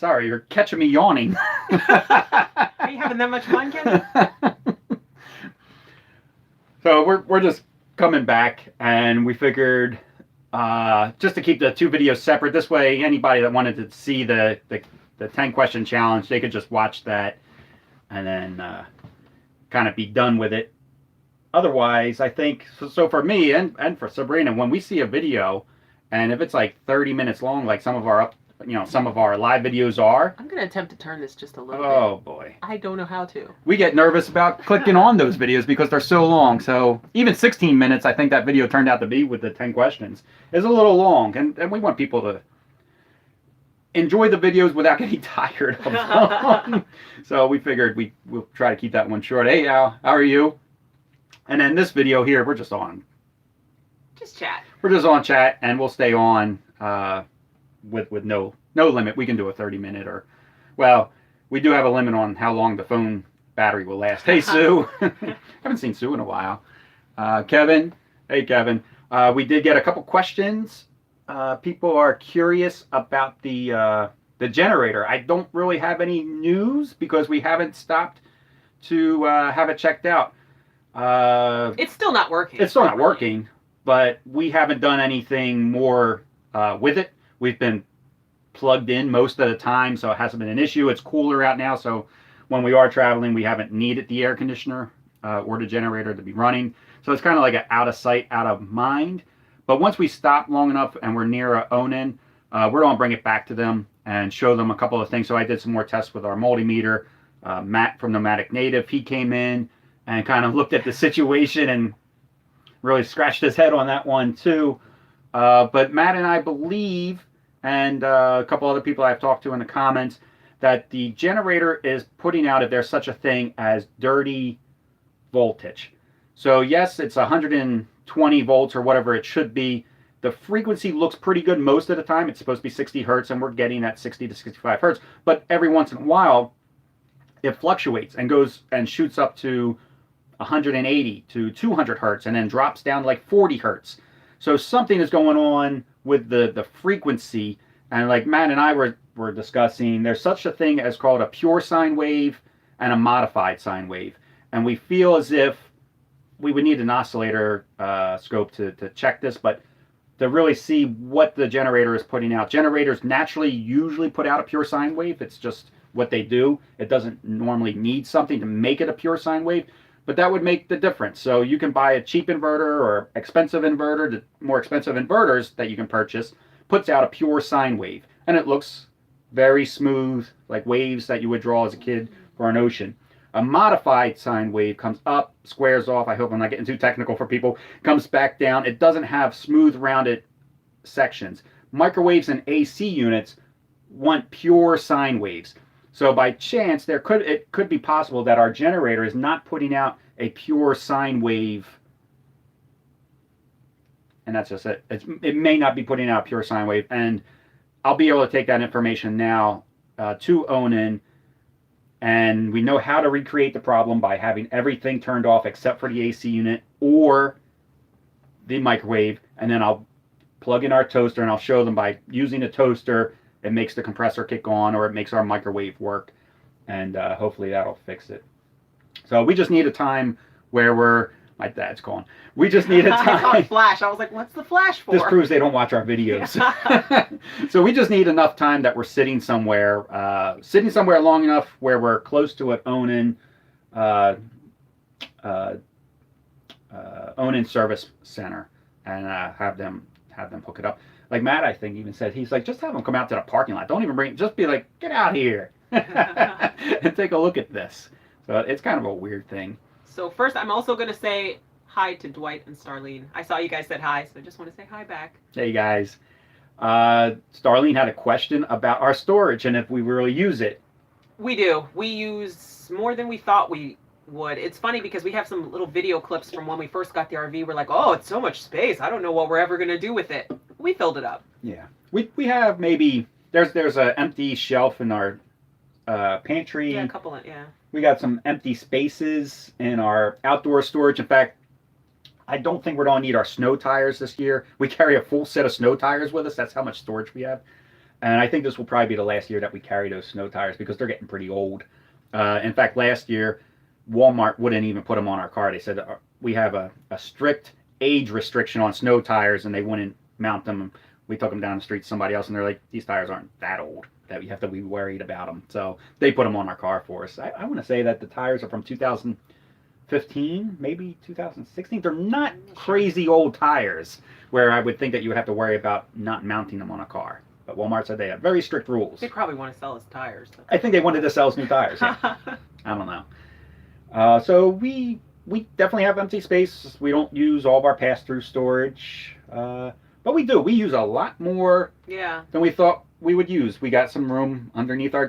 Sorry, you're catching me yawning. Are you having that much fun, Kevin? So we're just coming back, and we figured just to keep the two videos separate. This way, anybody that wanted to see the 10-question challenge, they could just watch that and then kind of be done with it. Otherwise, I think so for me and for Sabrina, when we see a video, and if it's like 30 minutes long, like some of our some of our live videos are. I'm gonna attempt to turn this just a little bit. Oh boy. I don't know how to. We get nervous about clicking on those videos because they're so long. So even 16 minutes, I think that video turned out to be with the 10 questions, is a little long. And we want people to enjoy the videos without getting tired of them. So we figured we'll try to keep that one short. Hey, Al, how are you? And then this video here, we're just on. Just chat. We're just on chat, and we'll stay on with no limit. We can do a 30-minute or, well, we do have a limit on how long the phone battery will last. Hey, Sue. Haven't seen Sue in a while. Kevin. Hey, Kevin. We did get a couple questions. People are curious about the generator. I don't really have any news because we haven't stopped to have it checked out. It's still not working. It's still not working, but we haven't done anything more with it. We've been plugged in most of the time, so it hasn't been an issue. It's cooler out now, so when we are traveling, we haven't needed the air conditioner or the generator to be running. So it's kind of like an out of sight, out of mind. But once we stop long enough and we're near a Onan, we're going to bring it back to them and show them a couple of things. So I did some more tests with our multimeter. Matt from Nomadic Native, he came in and kind of looked at the situation and really scratched his head on that one too. But Matt and I believe, and a couple other people I've talked to in the comments, that the generator is putting out, if there's such a thing as dirty voltage. So yes, it's 120 volts or whatever it should be. The frequency looks pretty good most of the time. It's supposed to be 60 hertz, and we're getting that 60 to 65 hertz. But every once in a while, it fluctuates and goes and shoots up to 180 to 200 hertz and then drops down to like 40 hertz. So something is going on with the frequency. And like Matt and I were discussing, there's such a thing as called a pure sine wave and a modified sine wave. And we feel as if we would need an oscillator scope to check this, but to really see what the generator is putting out. Generators naturally usually put out a pure sine wave. It's just what they do. It doesn't normally need something to make it a pure sine wave, but that would make the difference. So you can buy a cheap inverter or expensive inverter. The more expensive inverters that you can purchase puts out a pure sine wave, and it looks very smooth, like waves that you would draw as a kid for an ocean. A modified sine wave comes up, squares off. I hope I'm not getting too technical for people. Comes back down. It doesn't have smooth, rounded sections. Microwaves and AC units want pure sine waves. So by chance, it could be possible that our generator is not putting out a pure sine wave, and that's just it. It may not be putting out a pure sine wave, and I'll be able to take that information now to Onan. And we know how to recreate the problem by having everything turned off except for the AC unit or the microwave. And then I'll plug in our toaster and I'll show them by using the toaster, it makes the compressor kick on or it makes our microwave work. And hopefully that'll fix it. So we just need a time where my dad's calling. We just need a time. I saw a flash. I was like, what's the flash for? This proves they don't watch our videos. So we just need enough time that we're sitting somewhere long enough where we're close to an Onan service center and have them hook it up. Like Matt, I think even said, he's like, just have them come out to the parking lot. Don't even bring it. Just be like, get out here and take a look at this. So it's kind of a weird thing. So first, I'm also going to say hi to Dwight and Starlene. I saw you guys said hi, so I just want to say hi back. Hey, guys. Starlene had a question about our storage and if we really use it. We do. We use more than we thought we would. It's funny because we have some little video clips from when we first got the RV. We're like, oh, it's so much space. I don't know what we're ever going to do with it. We filled it up. Yeah. We have maybe, there's an empty shelf in our pantry. Yeah, a couple of, yeah. We got some empty spaces in our outdoor storage. In fact, I don't think we're going to need our snow tires this year. We carry a full set of snow tires with us. That's how much storage we have. And I think this will probably be the last year that we carry those snow tires because they're getting pretty old. In fact, last year, Walmart wouldn't even put them on our car. They said we have a strict age restriction on snow tires, and they wouldn't mount them. We took them down the street to somebody else, and they're like, these tires aren't that old that we have to be worried about them. So they put them on our car for us. I want to say that the tires are from 2015, maybe 2016. They're not crazy old tires where I would think that you would have to worry about not mounting them on a car. But Walmart said they have very strict rules. They probably want to sell us tires. I think they wanted to sell us new tires. Yeah. I don't know. So we definitely have empty space. We don't use all of our pass-through storage. But we do. We use a lot more than we thought we would use. We got some room underneath our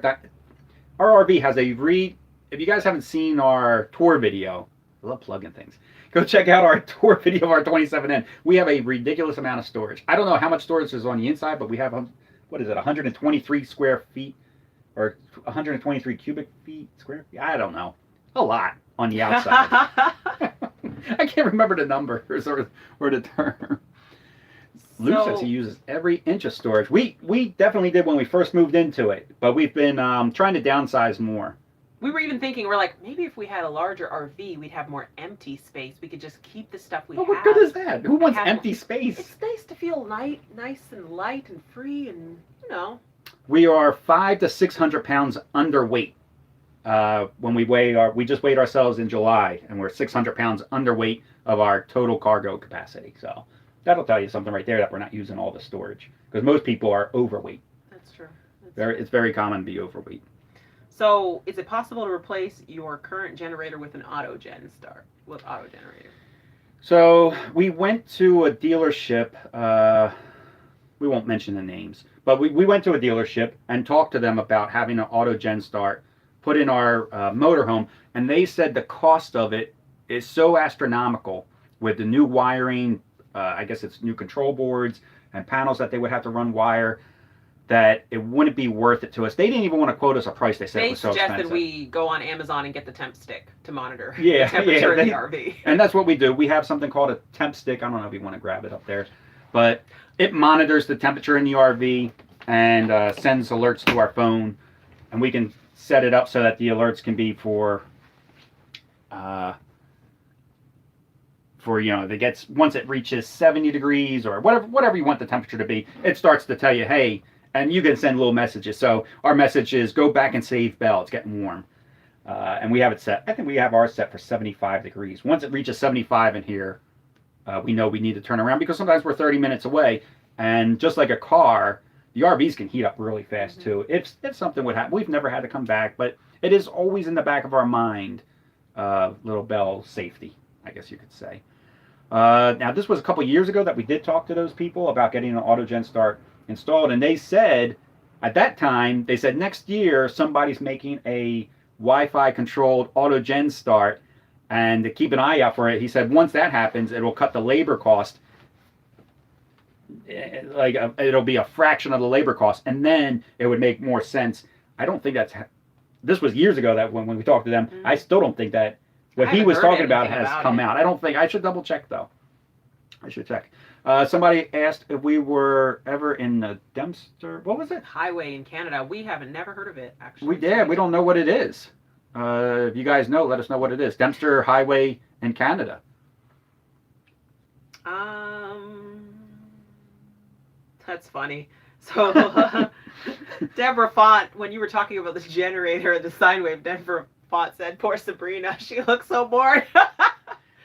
RV has if you guys haven't seen our tour video, I love plugging things. Go check out our tour video of our 27N. We have a ridiculous amount of storage. I don't know how much storage is on the inside, but we have, 123 square feet or 123 cubic feet, square feet? I don't know. A lot on the outside. I can't remember the numbers or the term. Lou says he uses every inch of storage. We definitely did when we first moved into it, but we've been trying to downsize more. We were even thinking, we're like, maybe if we had a larger RV, we'd have more empty space. We could just keep the stuff we have. What good is that? Who wants empty space? It's nice to feel nice and light and free and, We are 500 to 600 pounds underweight. When we just weighed ourselves in July, and we're 600 pounds underweight of our total cargo capacity. So that'll tell you something right there that we're not using all the storage because most people are overweight. That's true. It's very common to be overweight. So, is it possible to replace your current generator with an auto generator? So we went to a dealership. We won't mention the names, but we went to a dealership and talked to them about having an auto gen start put in our motorhome, and they said the cost of it is so astronomical with the new wiring. I guess it's new control boards and panels that they would have to run wire, that it wouldn't be worth it to us. They didn't even want to quote us a price. They said it was so expensive. They suggested we go on Amazon and get the Temp Stick to monitor the temperature in the RV. And that's what we do. We have something called a Temp Stick. I don't know if you want to grab it up there. But it monitors the temperature in the RV and sends alerts to our phone. And we can set it up so that the alerts can be for once it reaches 70 degrees or whatever you want the temperature to be, it starts to tell you, hey, and you can send little messages. So our message is go back and save Bell. It's getting warm. And we have it set. I think we have ours set for 75 degrees. Once it reaches 75 in here, we know we need to turn around because sometimes we're 30 minutes away. And just like a car, the RVs can heat up really fast too. If something would happen, we've never had to come back, but it is always in the back of our mind, little Bell safety, I guess you could say. Now, this was a couple years ago that we did talk to those people about getting an AutoGen Start installed, and they said, at that time, next year somebody's making a Wi-Fi controlled AutoGen Start, and to keep an eye out for it. He said once that happens, it will cut the labor cost. It'll be a fraction of the labor cost, and then it would make more sense. I don't think this was years ago that when we talked to them, I still don't think that what he was talking about has come out. I don't think. I should double check though. I should check. Somebody asked if we were ever in the Dempster. What was it? Highway in Canada. We haven't never heard of it actually. We did. We don't know what it is. If you guys know, let us know what it is. Dempster Highway in Canada. That's funny. So, Deborah Font, when you were talking about this generator and the sine wave, Deborah Font said, "Poor Sabrina, she looks so bored."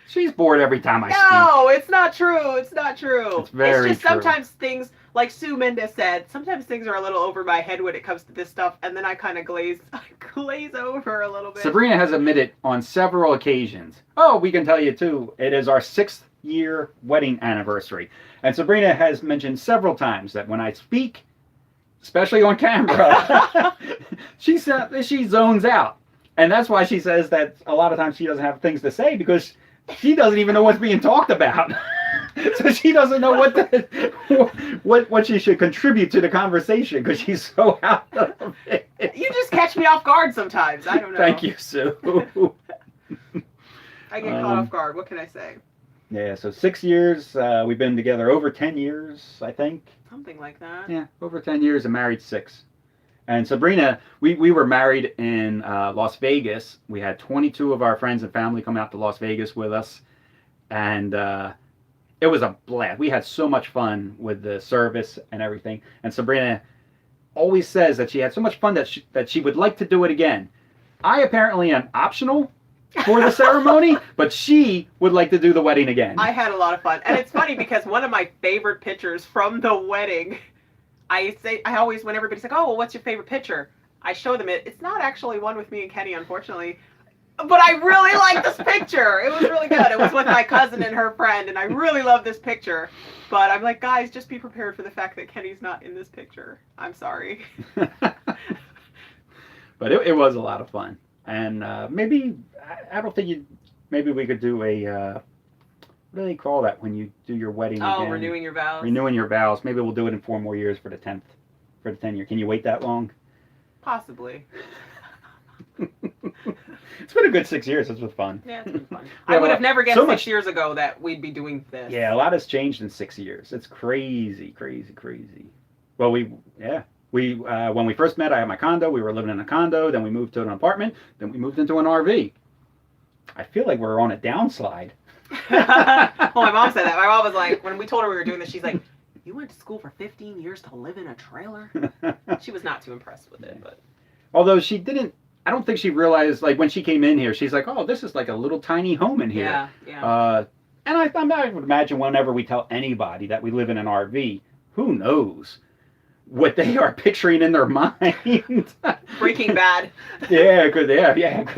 She's bored every time I speak. No, it's not true. It's not true. It's very just true. Sometimes things, like Sue Mendez said, sometimes things are a little over my head when it comes to this stuff, and then I kind of glaze over a little bit. Sabrina has admitted on several occasions. Oh, we can tell you too. It is our 6th year wedding anniversary, and Sabrina has mentioned several times that when I speak, especially on camera, she zones out, and that's why she says that a lot of times she doesn't have things to say because she doesn't even know what's being talked about. So she doesn't know what she should contribute to the conversation because she's so out of it. You just catch me off guard sometimes. I don't know. Thank you, Sue. I get caught off guard. What can I say? Yeah, so 6 years. We've been together over 10 years, I think. something like that. Yeah, over 10 years and married 6. And Sabrina, we were married in Las Vegas. We had 22 of our friends and family come out to Las Vegas with us. And it was a blast. We had so much fun with the service and everything. And Sabrina always says that she had so much fun that she would like to do it again. I apparently am optional for the ceremony, but she would like to do the wedding again. I had a lot of fun. And it's funny because one of my favorite pictures from the wedding, I always, when everybody's like, oh, well, what's your favorite picture? I show them it. It's not actually one with me and Kenny, unfortunately. But I really like this picture. It was really good. It was with my cousin and her friend, and I really love this picture. But I'm like, guys, just be prepared for the fact that Kenny's not in this picture. I'm sorry. But it was a lot of fun. And maybe, I don't think maybe we could do a, what do they call that when you do your wedding again? Oh, renewing your vows. Renewing your vows. Maybe we'll do it in 4 more years for the 10th, for the 10 year. Can you wait that long? Possibly. It's been a good 6 years. It's been fun. Yeah, it's been fun. I would have never guessed so 6 years ago that we'd be doing this. Yeah, a lot has changed in 6 years. It's crazy, crazy, crazy. Well, when we first met, I had my condo. We were living in a condo. Then we moved to an apartment. Then we moved into an RV. I feel like we're on a downslide. Well, my mom said that. My mom was like, when we told her we were doing this, she's like, you went to school for 15 years to live in a trailer? She was not too impressed with it, but. Although I don't think she realized, like, when she came in here, she's like, oh, this is like a little tiny home in here. Yeah, yeah. And I would imagine whenever we tell anybody that we live in an RV, who knows what they are picturing in their mind. Breaking Bad. Yeah, it could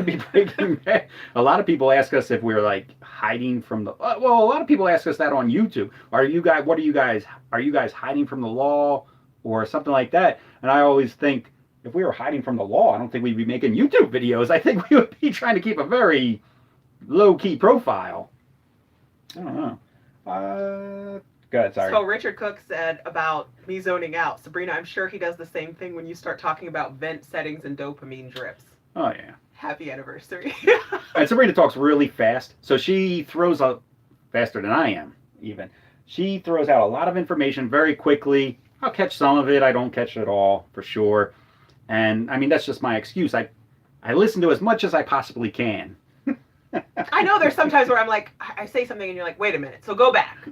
be Breaking Bad. A lot of people ask us if we're like hiding from the. Well, a lot of people ask us that on YouTube. Are you guys hiding from the law or something like that? And I always think, if we were hiding from the law, I don't think we'd be making YouTube videos. I think we would be trying to keep a very low-key profile. I don't know. Go ahead, sorry. So Richard Cook said about me zoning out. Sabrina, I'm sure he does the same thing when you start talking about vent settings and dopamine drips. Oh, yeah. Happy anniversary. And Sabrina talks really fast, so she throws out faster than I am, even. She throws out a lot of information very quickly. I'll catch some of it. I don't catch it all, for sure. And, I mean, that's just my excuse. I listen to as much as I possibly can. I know there's sometimes where I'm like, I say something and you're like, wait a minute, so go back.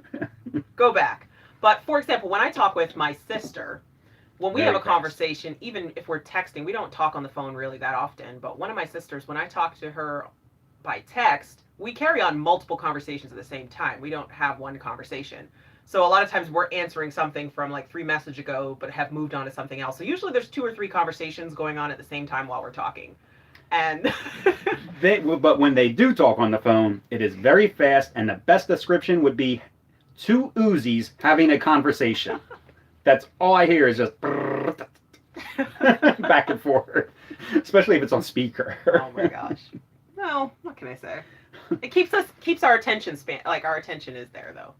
Go back. But, for example, when I talk with my sister, when we have a conversation, even if we're texting, we don't talk on the phone really that often, but one of my sisters, when I talk to her by text, we carry on multiple conversations at the same time. We don't have one conversation. So a lot of times we're answering something from like 3 messages ago, but have moved on to something else. So usually there's 2 or 3 conversations going on at the same time while we're talking. And but when they do talk on the phone, it is very fast, and the best description would be 2 Uzis having a conversation. That's all I hear is just back and forth, especially if it's on speaker. Oh my gosh. Well, what can I say? It keeps our attention span, like our attention is there though.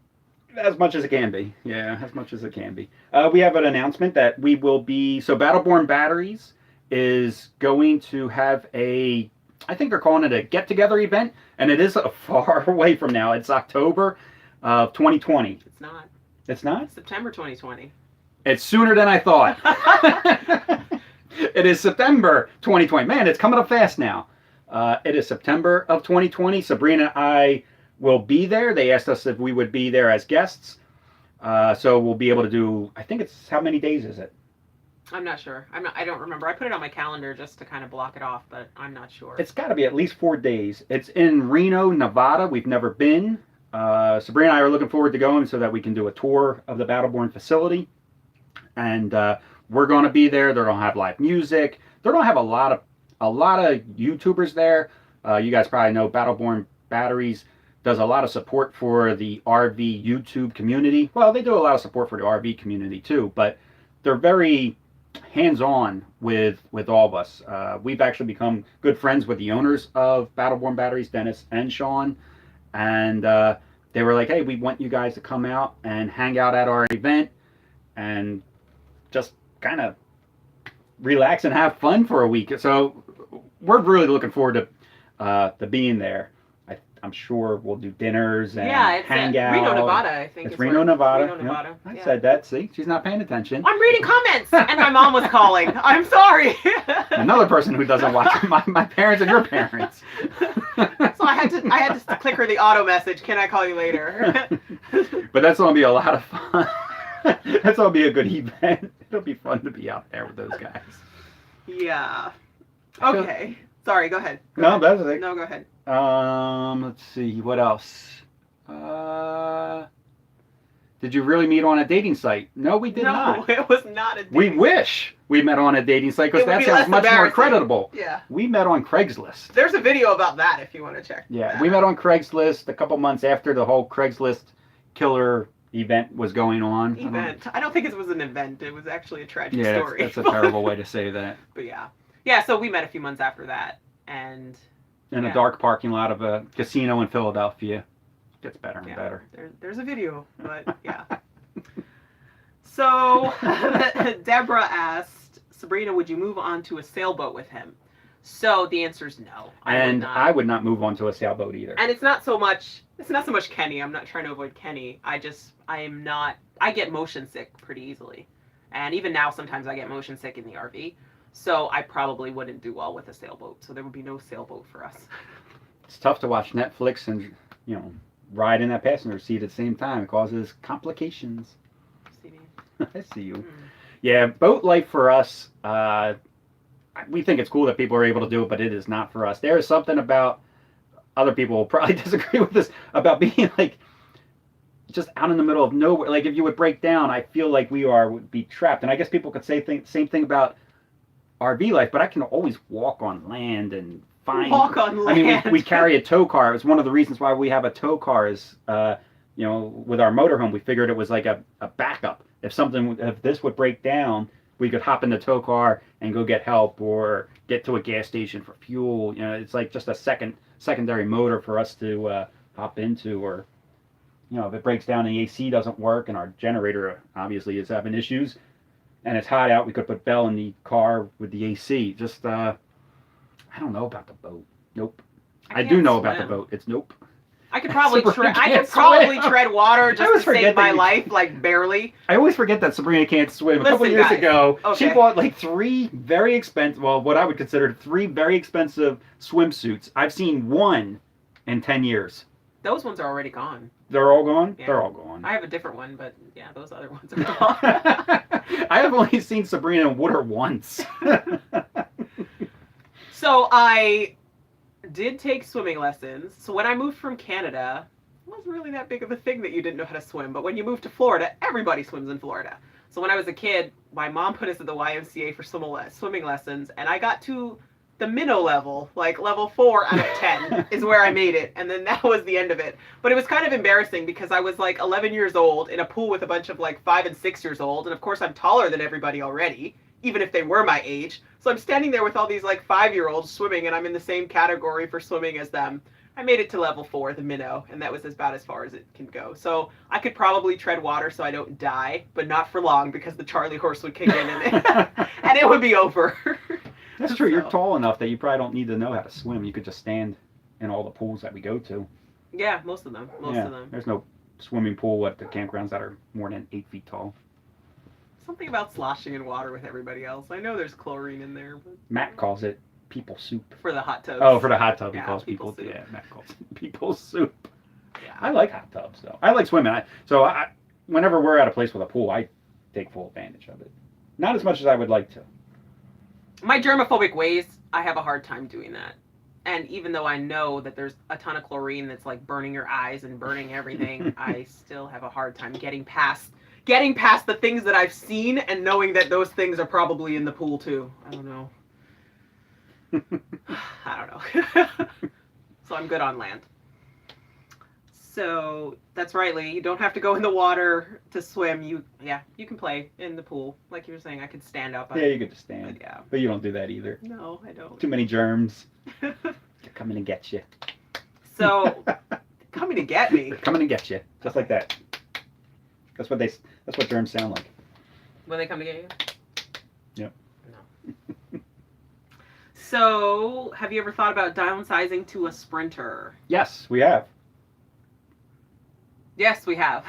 As much as it can be. Yeah, as much as it can be. We have an announcement that we will be, so Battleborn Batteries is going to have I think they're calling it a get-together event, and it is far away from now. It's October of 2020. It's not. It's not? September 2020. It's sooner than I thought. It is September 2020. Man, it's coming up fast now. It is September of 2020. Sabrina and I will be there. They asked us if we would be there as guests. So we'll be able to do, I think it's, how many days is it? I'm not sure. I don't remember. I put it on my calendar just to kind of block it off, but I'm not sure. It's got to be at least 4 days. It's in Reno, Nevada. We've never been. Sabrina and I are looking forward to going so that we can do a tour of the Battleborn facility. And we're going to be there. They're going to have live music. They're going to have a lot of YouTubers there. You guys probably know Battleborn Batteries does a lot of support for the RV YouTube community. Well, they do a lot of support for the RV community too, but they're very hands-on with all of us. We've actually become good friends with the owners of Battleborn Batteries, Dennis and Sean, and they were like, hey, we want you guys to come out and hang out at our event and just kind of relax and have fun for a week. So we're really looking forward to being there. I'm sure we'll do dinners and Yeah, it's hang out. Reno, Nevada, I think. It's is Reno, where- Nevada. Reno, Nevada. I Yeah. said that. See, she's not paying attention. I'm reading comments, and my mom was calling. I'm sorry. Another person who doesn't watch my parents and your parents. So I had to click her the auto message. Can I call you later? But that's gonna be a lot of fun. That's gonna be a good event. It'll be fun to be out there with those guys. Yeah. Okay. Sorry. Go ahead. Go No, ahead. that's it. No, go ahead. Let's see, what else? Did you really meet on a dating site? No, we did not. No, it was not a. We dating wish we met on a dating site because It would that be sounds less much more embarrassing. creditable. Yeah. We met on Craigslist. There's a video about that if you want to check. Yeah, that we out. met on Craigslist a couple months after the whole Craigslist killer event was going on. Event. I don't think it was an event. It was actually a tragic Yeah, story. that's a terrible way to say that. But yeah. So we met a few months after that, and In Yeah. a dark parking lot of a casino in Philadelphia. Gets better and yeah, better. there's a video, but yeah. So Deborah asked Sabrina, "Would you move on to a sailboat with him?" So the answer is no. I would not move onto a sailboat either. And it's not so much Kenny. I'm not trying to avoid Kenny. I get motion sick pretty easily. And even now sometimes I get motion sick in the RV. So I probably wouldn't do well with a sailboat. So there would be no sailboat for us. It's tough to watch Netflix and, ride in that passenger seat at the same time. It causes complications. See me? I see you. Mm. Yeah, boat life for us, we think it's cool that people are able to do it, but it is not for us. There is something about, other people will probably disagree with this, about being like just out in the middle of nowhere. Like if you would break down, I feel like would be trapped. And I guess people could say same thing about RV life, but I can always walk on land and find. Walk on land. I mean, we carry a tow car. It's one of the reasons why we have a tow car is, with our motorhome, we figured it was like a backup. If this would break down, we could hop in the tow car and go get help or get to a gas station for fuel. It's like just a secondary motor for us to hop into, or if it breaks down and the AC doesn't work and our generator obviously is having issues and it's hot out, we could put Belle in the car with the AC. Just I don't know about the boat. Nope. I do can't know about the swim. boat. It's nope. I could probably Sabrina tread. I can't could probably swim. tread water just always to save forget my that you- life, like barely. I always forget that Sabrina can't swim. A couple Listen, years guys. ago, she Okay. bought like what I would consider three very expensive swimsuits. I've seen one in 10 years. Those ones are already gone. They're all gone? Yeah. They're all gone. I have a different one, but yeah, those other ones are gone. I have only seen Sabrina in water once. So I did take swimming lessons. So when I moved from Canada, it wasn't really that big of a thing that you didn't know how to swim. But when you move to Florida, everybody swims in Florida. So when I was a kid, my mom put us at the YMCA for swimming lessons, and I got to the minnow level, like level 4 out of 10 is where I made it. And then that was the end of it. But it was kind of embarrassing because I was like 11 years old in a pool with a bunch of like 5 and 6 years old. And of course I'm taller than everybody already, even if they were my age. So I'm standing there with all these like 5-year-olds swimming, and I'm in the same category for swimming as them. I made it to level 4, the minnow, and that was about as far as it can go. So I could probably tread water so I don't die, but not for long because the Charlie horse would kick in and it would be over. That's true. You're So- tall enough that you probably don't need to know how to swim. You could just stand in all the pools that we go to. Yeah, most of them. Most of them. There's no swimming pool at the campgrounds that are more than 8 feet tall. Something about sloshing in water with everybody else. I know there's chlorine in there, but Matt calls it people soup. for the hot tubs. Oh, for the hot tub, he Yeah, calls people people. soup. Yeah, Matt calls it people soup. Yeah. I like hot tubs though. I like swimming. Whenever we're at a place with a pool, I take full advantage of it. Not as much as I would like to. My germophobic ways, I have a hard time doing that. And even though I know that there's a ton of chlorine that's like burning your eyes and burning everything, I still have a hard time getting past the things that I've seen and knowing that those things are probably in the pool too. I don't know. I don't know. So I'm good on land. So that's right, Lee. You don't have to go in the water to swim. You can play in the pool. Like you were saying, I could stand up. Yeah, you get to stand. But yeah. But you don't do that either. No, I don't. Too many germs. They're coming to get you. So, coming to get me. They're coming to get you. Just like that. That's what germs sound like. When they come to get you? Yep. No. So, have you ever thought about downsizing to a Sprinter? Yes, we have. Yes, we have.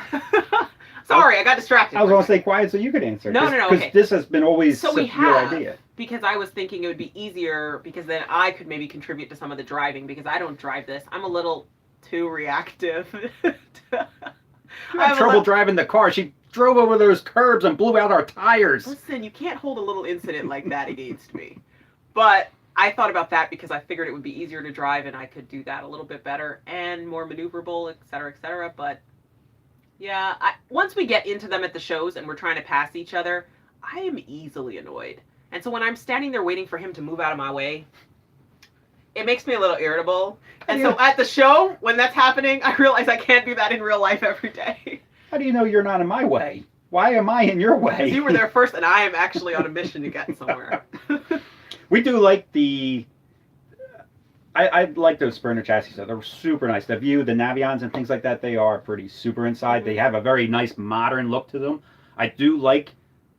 Sorry, I got distracted. I was going to stay quiet so you could answer. No, Because okay. this has been always So we your have, idea. because I was thinking it would be easier, because then I could maybe contribute to some of the driving, because I don't drive this. I'm a little too reactive. You had trouble driving the car. She drove over those curbs and blew out our tires. Listen, you can't hold a little incident like that against me. But I thought about that because I figured it would be easier to drive and I could do that a little bit better and more maneuverable, et cetera, et cetera. But yeah, once we get into them at the shows and we're trying to pass each other, I am easily annoyed. And so when I'm standing there waiting for him to move out of my way, it makes me a little irritable. And so at the show, when that's happening, I realize I can't do that in real life every day. How do you know you're not in my way? Why am I in your way? You were there first, and I am actually on a mission to get somewhere. We do like the... I like those Sprinter chassis. So they're super nice. The View, the Navions, and things like that, they are pretty super inside. Mm-hmm. They have a very nice modern look to them. I do like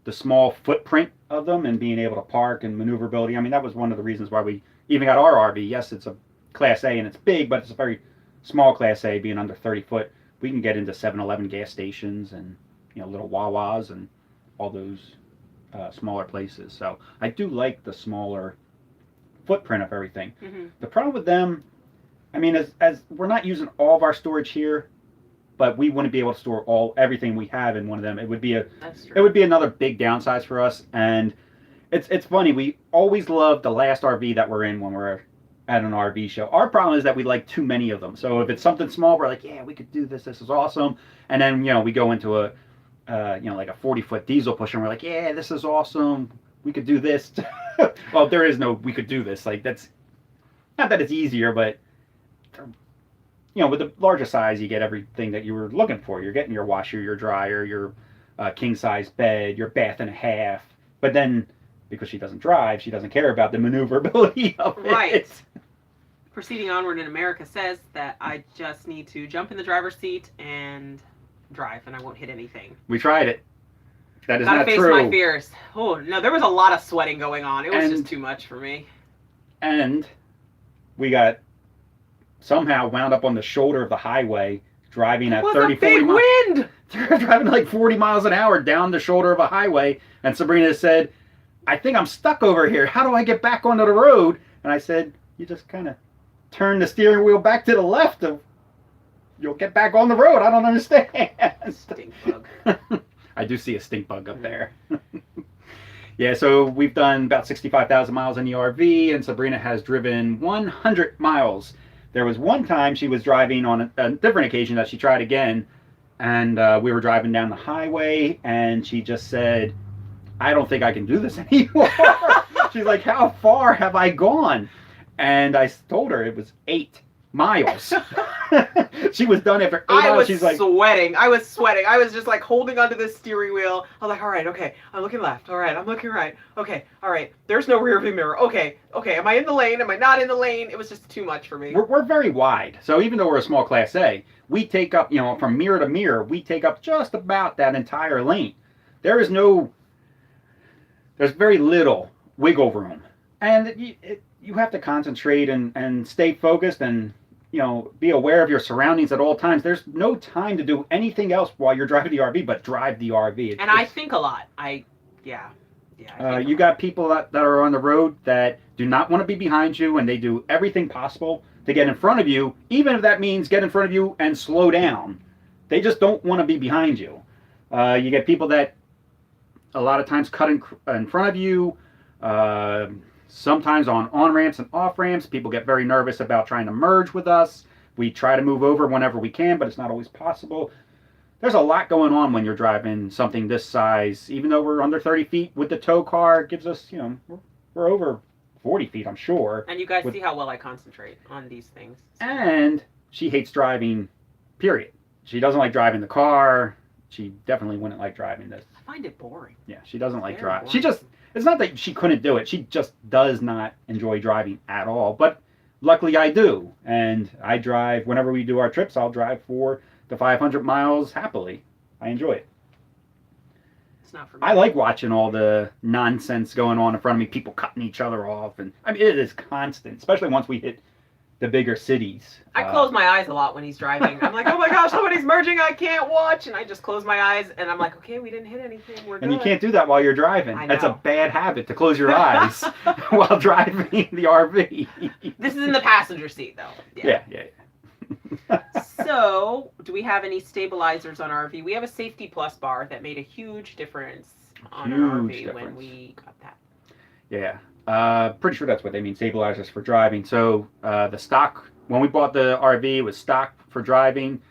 the small footprint of them and being able to park and maneuverability. I mean, that was one of the reasons why we even got our RV. Yes, it's a Class A and it's big, but it's a very small Class A, being under 30 foot. We can get into 7-Eleven gas stations and little Wawas and all those smaller places. So I do like the smaller footprint of everything. Mm-hmm. The problem with them, I mean, as we're not using all of our storage here, but we wouldn't be able to store everything we have in one of them. It would be another big downside for us. And it's funny, we always love the last RV that we're in when we're at an RV show. Our problem is that we like too many of them. So if it's something small, we're like, yeah, we could do this. This is awesome. And then we go into a like a 40-foot diesel pusher, and we're like, yeah, this is awesome. We could do this. Well, there is no we could do this. Like, that's not that it's easier, but with the larger size, you get everything that you were looking for. You're getting your washer, your dryer, your king-size bed, your bath and a half. But then, because she doesn't drive, she doesn't care about the maneuverability of it. Right. Proceeding Onward in America says that I just need to jump in the driver's seat and drive, and I won't hit anything. We tried it. That is not true. Gotta face my fears. Oh, no, there was a lot of sweating going on. It was just too much for me. And we got somehow wound up on the shoulder of the highway, driving at 30, 40 miles. Wind! Driving like 40 miles an hour down the shoulder of a highway, and Sabrina said, I think I'm stuck over here. How do I get back onto the road? And I said, you just kind of turn the steering wheel back to the left, and you'll get back on the road. I don't understand. Stink bug. I do see a stink bug up there. Yeah, so we've done about 65,000 miles in the RV, and Sabrina has driven 100 miles. There was one time she was driving on a different occasion that she tried again, and we were driving down the highway, and she just said, I don't think I can do this anymore. She's like, how far have I gone? And I told her it was 8 miles. She was done after 8 miles. She's like, sweating. I was sweating. I was just like holding onto the steering wheel. I was like, all right, okay. I'm looking left. All right, I'm looking right. Okay, all right. There's no rear view mirror. Okay. Am I in the lane? Am I not in the lane? It was just too much for me. We're very wide. So even though we're a small Class A, we take up, from mirror to mirror, we take up just about that entire lane. There's very little wiggle room. And you have to concentrate and stay focused and be aware of your surroundings at all times. There's no time to do anything else while you're driving the RV but drive the RV. I think a lot. You got people that are on the road that do not want to be behind you, and they do everything possible to get in front of you, even if that means get in front of you and slow down. They just don't want to be behind you. You get people that a lot of times cut in front of you. Sometimes on ramps and off ramps, people get very nervous about trying to merge with us. We try to move over whenever we can, but it's not always possible. There's a lot going on when you're driving something this size. Even though we're under 30 feet with the tow car, it gives us, we're over 40 feet, I'm sure. And you guys see how well I concentrate on these things. So. And she hates driving, period. She doesn't like driving the car. She definitely wouldn't like driving this. I find it boring. Yeah, she doesn't like driving. It's not that she couldn't do it. She just does not enjoy driving at all. But luckily I do. And I drive, whenever we do our trips, I'll drive 400 to 500 miles happily. I enjoy it. It's not for me. I like watching all the nonsense going on in front of me, people cutting each other off, and I mean it is constant, especially once we hit the bigger cities. I close my eyes a lot when he's driving. I'm like, oh my gosh, somebody's merging. I can't watch, and I just close my eyes, and I'm like, okay, we didn't hit anything. We're good. And you can't do that while you're driving. I That's a know. bad habit to close your eyes while driving the RV. This is in the passenger seat, though. Yeah. So, do we have any stabilizers on our RV? We have a Safety Plus bar that made a huge difference on our RV when we got that. Yeah. Pretty sure that's what they mean, stabilizers for driving. So the stock, when we bought the RV, it was stock for driving,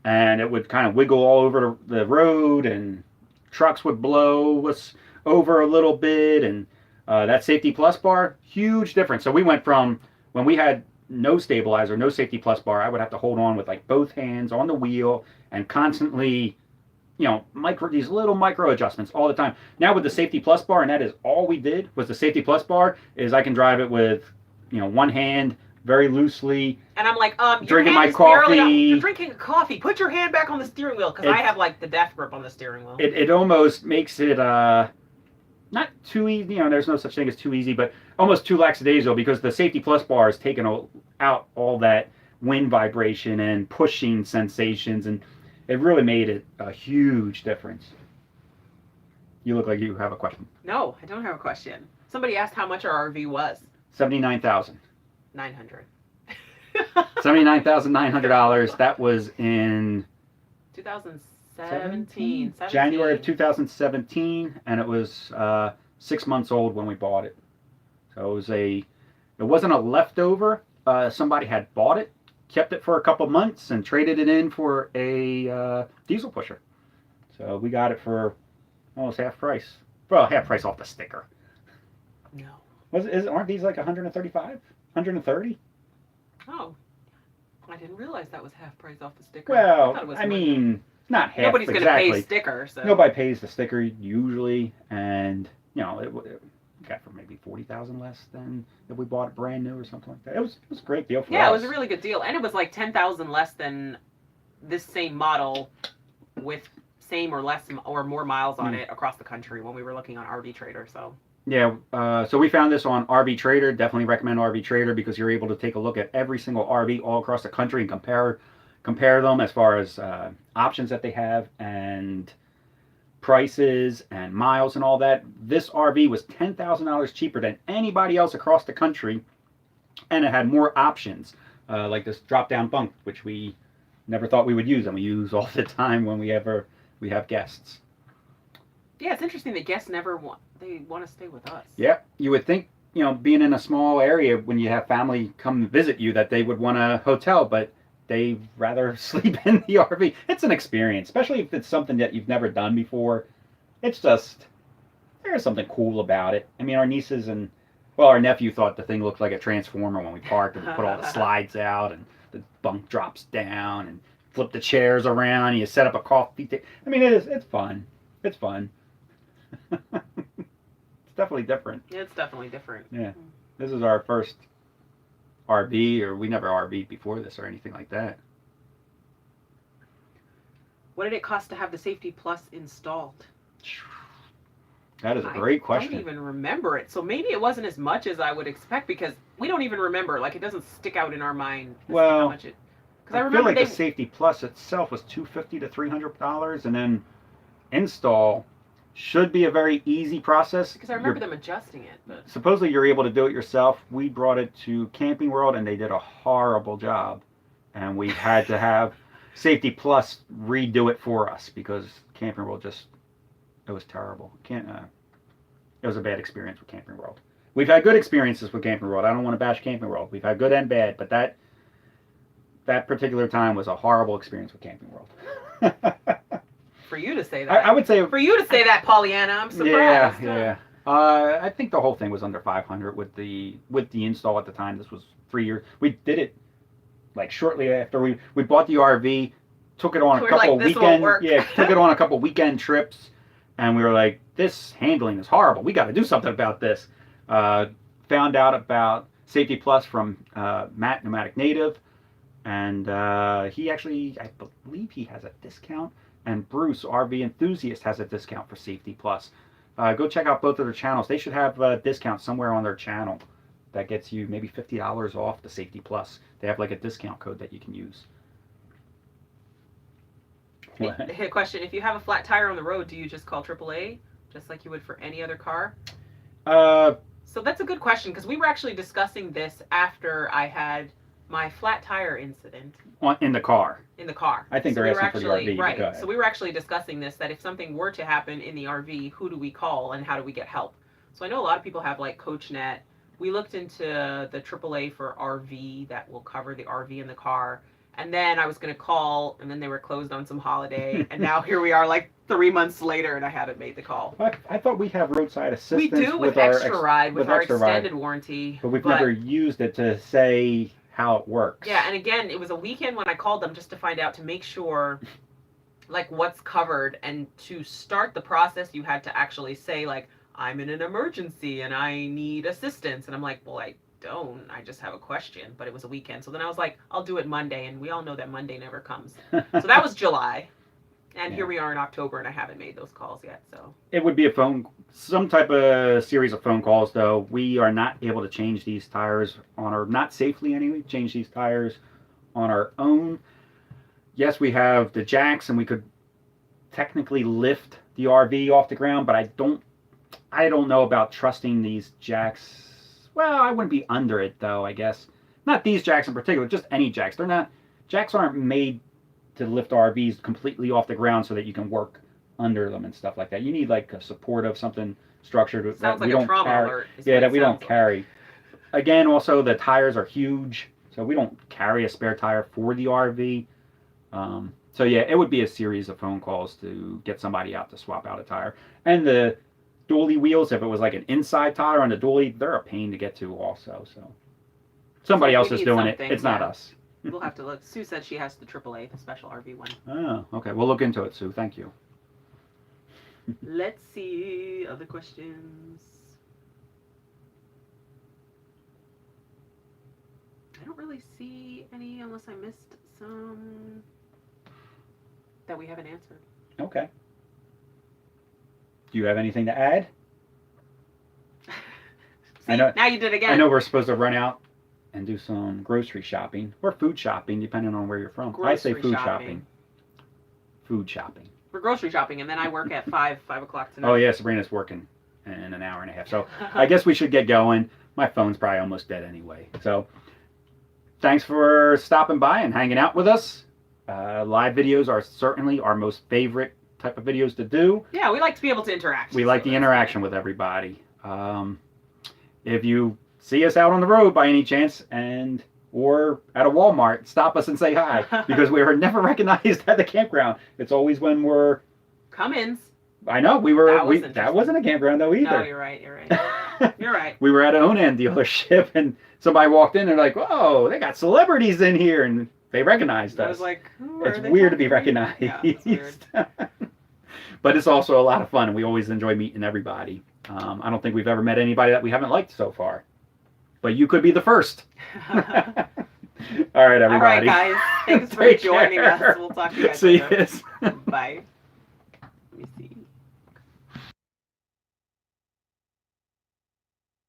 and it would kind of wiggle all over the road, and trucks would blow us over a little bit, and that Safety Plus bar, huge difference. So we went from when we had no stabilizer, no Safety Plus bar, I would have to hold on with like both hands on the wheel and constantly, these little micro adjustments all the time. Now with the Safety Plus bar, and that is all we did was the Safety Plus bar, is I can drive it with, one hand very loosely. And I'm like, drinking your my hand is barely coffee. on, you're drinking a coffee. Put your hand back on the steering wheel, because I have like the death grip on the steering wheel. It almost makes it not too easy. There's no such thing as too easy, but almost too lackadaisical, because the Safety Plus bar has taken out all that wind vibration and pushing sensations, and it really made it a huge difference. You look like you have a question. No, I don't have a question. Somebody asked how much our RV was. $79,900. $900. $79,900. That was in 2017. January of 2017, and it was 6 months old when we bought it. So it wasn't a leftover. Somebody had bought it, kept it for a couple months, and traded it in for a diesel pusher. So we got it for almost half price. Well, half price off the sticker. No. Aren't these like 135? 130? Oh. I didn't realize that was half price off the sticker. Well, I mean, not half nobody's going to exactly. pay sticker, so. Nobody pays the sticker usually, and it got for maybe $40,000 less than if we bought it brand new or something like that. It was a great deal for us. Yeah, it was a really good deal, and it was like $10,000 less than this same model with same or less or more miles on it across the country when we were looking on RV Trader. So. Yeah, so we found this on RV Trader. Definitely recommend RV Trader, because you're able to take a look at every single RV all across the country and compare them as far as options that they have and prices and miles and all that. This RV was $10,000 cheaper than anybody else across the country, and it had more options, like this drop-down bunk, which we never thought we would use, and we use all the time when we have guests. Yeah, it's interesting that guests they want to stay with us. Yeah, you would think, being in a small area when you have family come visit you, that they would want a hotel, but they rather sleep in the RV. It's an experience, especially if it's something that you've never done before. It's just, there's something cool about it. I mean, our nieces and, our nephew thought the thing looked like a transformer when we parked, and we put all the slides out, and the bunk drops down, and flip the chairs around, and you set up a coffee table. I mean, it's fun. It's fun. It's definitely different. Yeah, it's definitely different. Yeah. This is our first RV, or we never RV'd before this or anything like that. What did it cost to have the Safety Plus installed? That is a great question. I don't even remember it. So maybe it wasn't as much as I would expect, because we don't even remember. Like, it doesn't stick out in our mind. Well, how much it, I remember feel like the Safety Plus itself was $250 to $300, and then install should be a very easy process. Because I remember them adjusting it. But. Supposedly you're able to do it yourself. We brought it to Camping World, and they did a horrible job. And we had to have Safety Plus redo it for us, because Camping World it was terrible. It was a bad experience with Camping World. We've had good experiences with Camping World. I don't want to bash Camping World. We've had good and bad, but that particular time was a horrible experience with Camping World. For you to say that. I would say. For you to say that, Pollyanna, I'm surprised. Yeah. I think the whole thing was under $500 with the install at the time. This was 3 years. We did it like shortly after we bought the RV, took it on a couple of weekend. Yeah, took it on a couple of weekend trips, and we were like, this handling is horrible. We got to do something about this. Found out about Safety Plus from Matt, Pneumatic Native, and he actually, I believe he has a discount and Bruce RV Enthusiast has a discount for Safety Plus. Go check out both of their channels. They should have a discount somewhere on their channel that gets you maybe $50 off the Safety Plus. They have like a discount code that you can use. A question: if you have a flat tire on the road, do you just call AAA, just like you would for any other car? So that's a good question, because we were actually discussing this after I had my flat tire incident. In the car. In the car. I think so they're we asking for the RV. Right. So we were actually discussing this, that if something were to happen in the RV, who do we call and how do we get help? So I know a lot of people have like CoachNet. We looked into the AAA for RV that will cover the RV in the car. And then I was going to call, and then they were closed on some holiday. And now here we are like 3 months later, and I haven't made the call. I thought we have roadside assistance. We do with Extra Ride, with our extended warranty. But we've never used it to say how it works. Yeah, and again, it was a weekend when I called them just to find out, to make sure like what's covered. And to start the process, you had to actually say like, I'm in an emergency and I need assistance. And I'm like, well, I don't. I just have a question. But it was a weekend. So then I was like, I'll do it Monday. And we all know that Monday never comes. So that was July. And here we are in October, and I haven't made those calls yet. So it would be some type of series of phone calls, though. We are not able to change these tires not safely anyway, change these tires on our own. Yes, we have the jacks, and we could technically lift the RV off the ground, but I don't know about trusting these jacks. Well, I wouldn't be under it, though, I guess. Not these jacks in particular, just any jacks. Jacks aren't made to lift RVs completely off the ground so that you can work under them and stuff like that. You need like a support of something structured that like we don't carry. That we don't carry. Again, also the tires are huge, so we don't carry a spare tire for the RV. So yeah, it would be a series of phone calls to get somebody out to swap out a tire. And the dually wheels, if it was like an inside tire on the dually, they're a pain to get to also. So somebody else is doing it. It's not us. We'll have to look. Sue said she has the AAA, the special RV one. Oh, okay. We'll look into it, Sue. Thank you. Let's see. Other questions. I don't really see any, unless I missed some that we haven't answered. Okay. Do you have anything to add? See, now you did again. I know we're supposed to run out and do some grocery shopping or food shopping, depending on where you're from. I say food shopping. Food shopping. We're grocery shopping, and then I work at 5 o'clock tonight. Oh yeah, Sabrina's working in an hour and a half. So I guess we should get going. My phone's probably almost dead anyway. So thanks for stopping by and hanging out with us. Live videos are certainly our most favorite type of videos to do. Yeah, we like to be able to interact. We like the interaction with everybody. If you see us out on the road by any chance or at a Walmart, stop us and say hi, because we are never recognized at the campground. It's always when we're come-ins. I know that wasn't a campground though either. No, you're right. You're right. We were at an Onan dealership and somebody walked in and they're like, "Whoa, they got celebrities in here," and they recognized us. I was like, it's weird to be recognized. Yeah, it's weird. But it's also a lot of fun, and we always enjoy meeting everybody. I don't think we've ever met anybody that we haven't liked so far. But you could be the first. All right, everybody. All right, guys. Thanks for joining us. We'll talk to you guys later. See you. Bye.